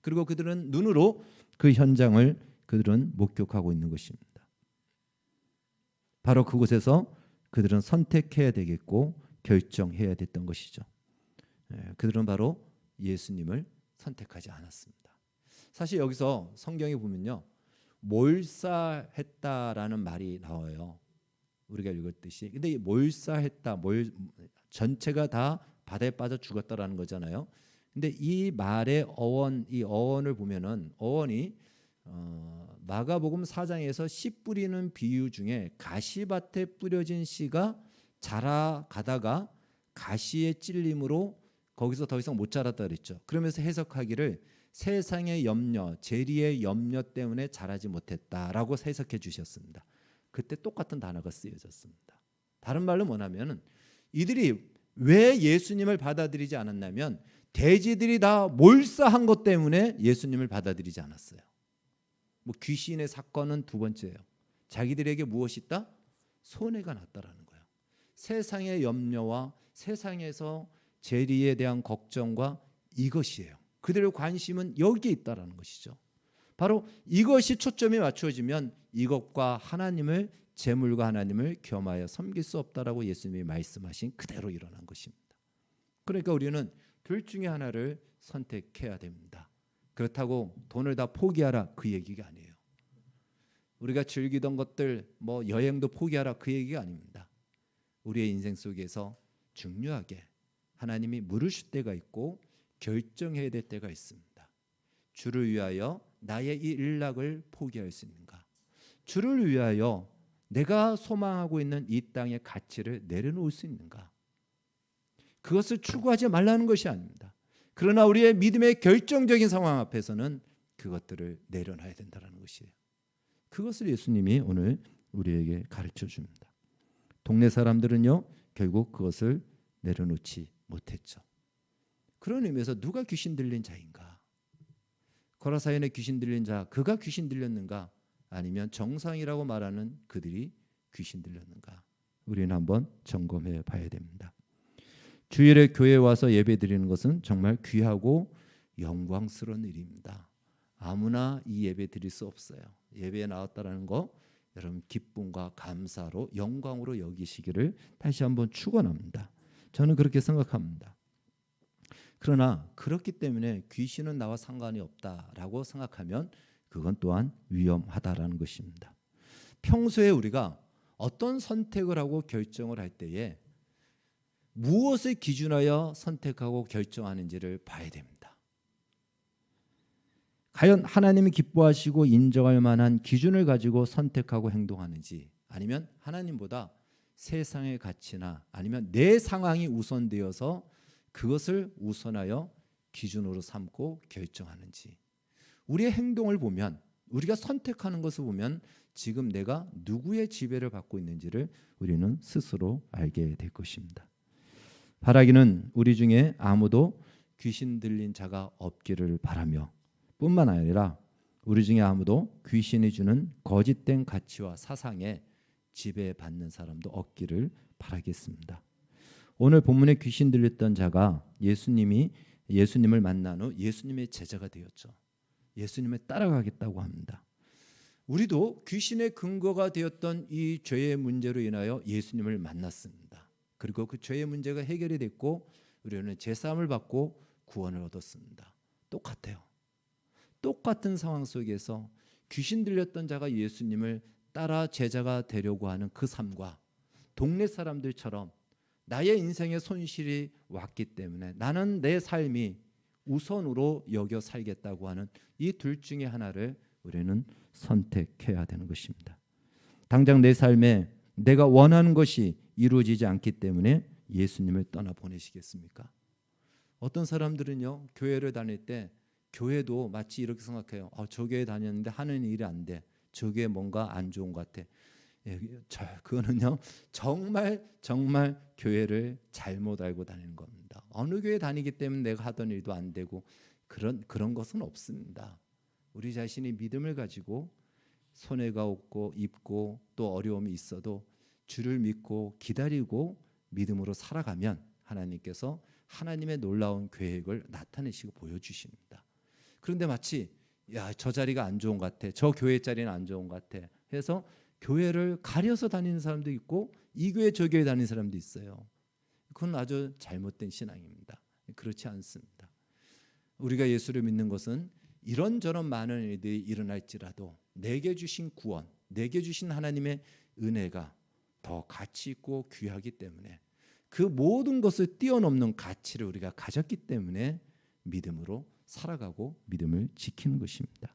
그리고 그들은 눈으로 그 현장을 그들은 목격하고 있는 것입니다. 바로 그곳에서 그들은 선택해야 되겠고 결정해야 됐던 것이죠. 그들은 바로 예수님을 선택하지 않았습니다. 사실 여기서 성경에 보면요, 몰사했다라는 말이 나와요. 우리가 읽었듯이. 근데 이 몰사했다, 전체가 다 바다에 빠져 죽었다라는 거잖아요. 근데 이 말의 어원, 이 어원을 보면은 어원이 마가복음 4장에서 씨 뿌리는 비유 중에 가시밭에 뿌려진 씨가 자라가다가 가시의 찔림으로 거기서 더 이상 못 자랐다 그랬죠. 그러면서 해석하기를 세상의 염려, 재리의 염려 때문에 자라지 못했다라고 해석해 주셨습니다. 그때 똑같은 단어가 쓰여졌습니다. 다른 말로 뭐냐면은 이들이 왜 예수님을 받아들이지 않았냐면 돼지들이 다 몰사한 것 때문에 예수님을 받아들이지 않았어요. 뭐 귀신의 사건은 두 번째예요. 자기들에게 무엇이 있다? 손해가 났다라는 거예요. 세상의 염려와 세상에서 재리에 대한 걱정과 이것이에요. 그들의 관심은 여기에 있다라는 것이죠. 바로 이것이 초점이 맞춰지면 이것과 하나님을, 재물과 하나님을 겸하여 섬길 수 없다라고 예수님이 말씀하신 그대로 일어난 것입니다. 그러니까 우리는 둘 중에 하나를 선택해야 됩니다. 그렇다고 돈을 다 포기하라 그 얘기가 아니에요. 우리가 즐기던 것들 뭐 여행도 포기하라 그 얘기가 아닙니다. 우리의 인생 속에서 중요하게 하나님이 물으실 때가 있고 결정해야 될 때가 있습니다. 주를 위하여 나의 이 일락을 포기할 수 있는가? 주를 위하여 내가 소망하고 있는 이 땅의 가치를 내려놓을 수 있는가? 그것을 추구하지 말라는 것이 아닙니다. 그러나 우리의 믿음의 결정적인 상황 앞에서는 그것들을 내려놔야 된다는 것이에요. 그것을 예수님이 오늘 우리에게 가르쳐 줍니다. 동네 사람들은요, 결국 그것을 내려놓지 못했죠. 그런 의미에서 누가 귀신 들린 자인가? 거라사인의 귀신 들린 자, 그가 귀신 들렸는가? 아니면 정상이라고 말하는 그들이 귀신 들렸는가? 우리는 한번 점검해 봐야 됩니다. 주일에 교회에 와서 예배 드리는 것은 정말 귀하고 영광스러운 일입니다. 아무나 이 예배 드릴 수 없어요. 예배에 나왔다라는 거 여러분 기쁨과 감사로 영광으로 여기시기를 다시 한번 축원합니다. 저는 그렇게 생각합니다. 그러나 그렇기 때문에 귀신은 나와 상관이 없다라고 생각하면 그건 또한 위험하다라는 것입니다. 평소에 우리가 어떤 선택을 하고 결정을 할 때에 무엇을 기준하여 선택하고 결정하는지를 봐야 됩니다. 과연 하나님이 기뻐하시고 인정할 만한 기준을 가지고 선택하고 행동하는지, 아니면 하나님보다 세상의 가치나 아니면 내 상황이 우선되어서 그것을 우선하여 기준으로 삼고 결정하는지, 우리의 행동을 보면, 우리가 선택하는 것을 보면 지금 내가 누구의 지배를 받고 있는지를 우리는 스스로 알게 될 것입니다. 바라기는 우리 중에 아무도 귀신 들린 자가 없기를 바라며, 뿐만 아니라 우리 중에 아무도 귀신이 주는 거짓된 가치와 사상에 지배받는 사람도 없기를 바라겠습니다. 오늘 본문에 귀신 들렸던 자가 예수님을 만난 후 예수님의 제자가 되었죠. 예수님을 따라가겠다고 합니다. 우리도 귀신의 근거가 되었던 이 죄의 문제로 인하여 예수님을 만났습니다. 그리고 그 죄의 문제가 해결이 됐고 우리는 제사함을 받고 구원을 얻었습니다. 똑같아요. 똑같은 상황 속에서 귀신 들렸던 자가 예수님을 따라 제자가 되려고 하는 그 삶과 동네 사람들처럼 나의 인생에 손실이 왔기 때문에 나는 내 삶이 우선으로 여겨 살겠다고 하는 이 둘 중에 하나를 우리는 선택해야 되는 것입니다. 당장 내 삶에 내가 원하는 것이 이루어지지 않기 때문에 예수님을 떠나 보내시겠습니까? 어떤 사람들은요, 교회를 다닐 때 교회도 마치 이렇게 생각해요. 저 교회 다녔는데 하는 일이 안 돼. 저 교회 뭔가 안 좋은 것 같아. 그거는요, 정말 교회를 잘못 알고 다니는 겁니다. 어느 교회 다니기 때문에 내가 하던 일도 안 되고 그런 것은 없습니다. 우리 자신이 믿음을 가지고 손해가 없고 입고 또 어려움이 있어도 주를 믿고 기다리고 믿음으로 살아가면 하나님께서 하나님의 놀라운 계획을 나타내시고 보여주십니다. 그런데 마치 저 자리가 안 좋은 것 같아, 저 교회 자리는 안 좋은 것 같아 해서 교회를 가려서 다니는 사람도 있고 이 교회 저 교회 다니는 사람도 있어요. 그건 아주 잘못된 신앙입니다. 그렇지 않습니다. 우리가 예수를 믿는 것은 이런저런 많은 일들이 일어날지라도 내게 주신 구원, 내게 주신 하나님의 은혜가 더 가치 있고 귀하기 때문에 그 모든 것을 뛰어넘는 가치를 우리가 가졌기 때문에 믿음으로 살아가고 믿음을 지키는 것입니다.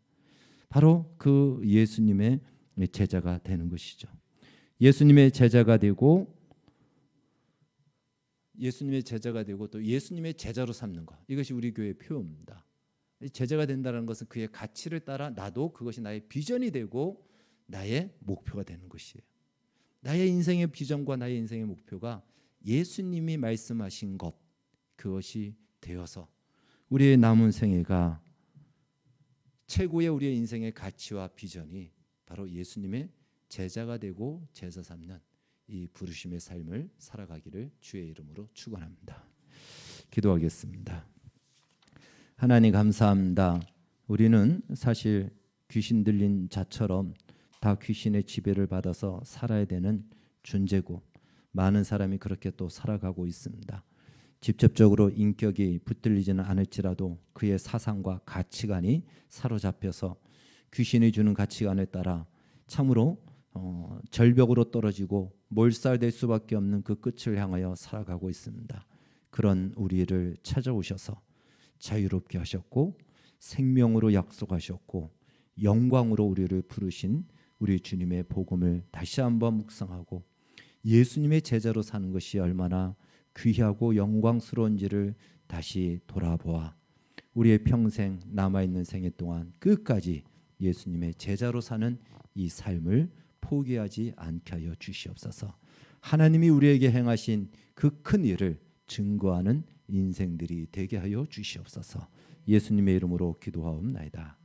바로 그 예수님의 제자가 되는 것이죠. 예수님의 제자가 되고 또 예수님의 제자로 삼는 것, 이것이 우리 교회의 표입니다. 제자가 된다는 것은 그의 가치를 따라 나도 그것이 나의 비전이 되고 나의 목표가 되는 것이에요. 나의 인생의 비전과 나의 인생의 목표가 예수님이 말씀하신 것, 그것이 되어서 우리의 남은 생애가 최고의 우리의 인생의 가치와 비전이 바로 예수님의 제자가 되고 제자 삼는 이 부르심의 삶을 살아가기를 주의 이름으로 축원합니다. 기도하겠습니다. 하나님 감사합니다. 우리는 사실 귀신 들린 자처럼 다 귀신의 지배를 받아서 살아야 되는 존재고 많은 사람이 그렇게 또 살아가고 있습니다. 직접적으로 인격이 붙들리지는 않을지라도 그의 사상과 가치관이 사로잡혀서 귀신이 주는 가치관에 따라 참으로 절벽으로 떨어지고 몰살될 수밖에 없는 그 끝을 향하여 살아가고 있습니다. 그런 우리를 찾아오셔서 자유롭게 하셨고 생명으로 약속하셨고 영광으로 우리를 부르신 우리 주님의 복음을 다시 한번 묵상하고 예수님의 제자로 사는 것이 얼마나 귀하고 영광스러운지를 다시 돌아보아 우리의 평생 남아있는 생애 동안 끝까지 예수님의 제자로 사는 이 삶을 포기하지 않게 하여 주시옵소서. 하나님이 우리에게 행하신 그 큰 일을 증거하는 인생들이 되게 하여 주시옵소서. 예수님의 이름으로 기도하옵나이다.